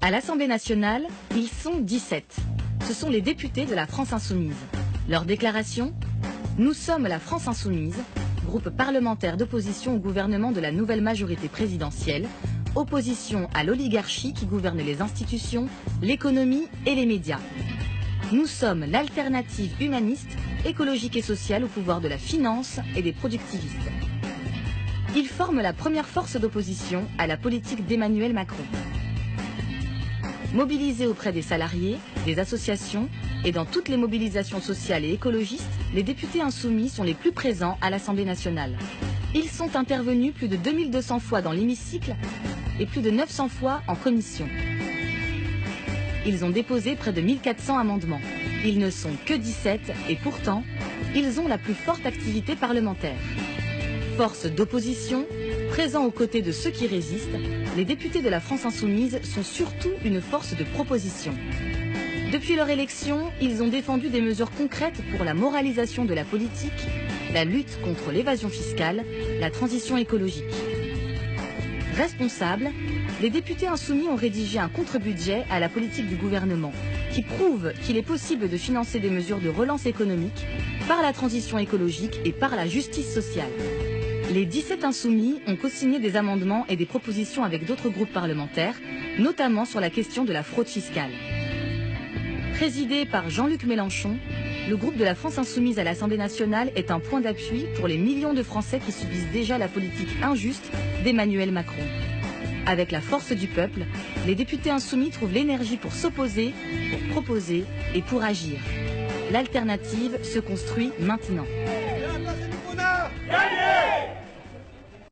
À l'Assemblée nationale, ils sont 17. Ce sont les députés de la France insoumise. Leur déclaration : nous sommes la France insoumise, groupe parlementaire d'opposition au gouvernement de la nouvelle majorité présidentielle, opposition à l'oligarchie qui gouverne les institutions, l'économie et les médias. Nous sommes l'alternative humaniste, écologique et sociale au pouvoir de la finance et des productivistes. Ils forment la première force d'opposition à la politique d'Emmanuel Macron. Mobilisés auprès des salariés, des associations et dans toutes les mobilisations sociales et écologistes, les députés insoumis sont les plus présents à l'Assemblée nationale. Ils sont intervenus plus de 2200 fois dans l'hémicycle et plus de 900 fois en commission. Ils ont déposé près de 1400 amendements. Ils ne sont que 17 et pourtant, ils ont la plus forte activité parlementaire. Force d'opposition, présents aux côtés de ceux qui résistent, les députés de la France insoumise sont surtout une force de proposition. Depuis leur élection, ils ont défendu des mesures concrètes pour la moralisation de la politique, la lutte contre l'évasion fiscale, la transition écologique. Responsables, les députés insoumis ont rédigé un contre-budget à la politique du gouvernement qui prouve qu'il est possible de financer des mesures de relance économique par la transition écologique et par la justice sociale. Les 17 insoumis ont co-signé des amendements et des propositions avec d'autres groupes parlementaires, notamment sur la question de la fraude fiscale. Présidé par Jean-Luc Mélenchon, le groupe de la France insoumise à l'Assemblée nationale est un point d'appui pour les millions de Français qui subissent déjà la politique injuste d'Emmanuel Macron. Avec la force du peuple, les députés insoumis trouvent l'énergie pour s'opposer, pour proposer et pour agir. L'alternative se construit maintenant. Allez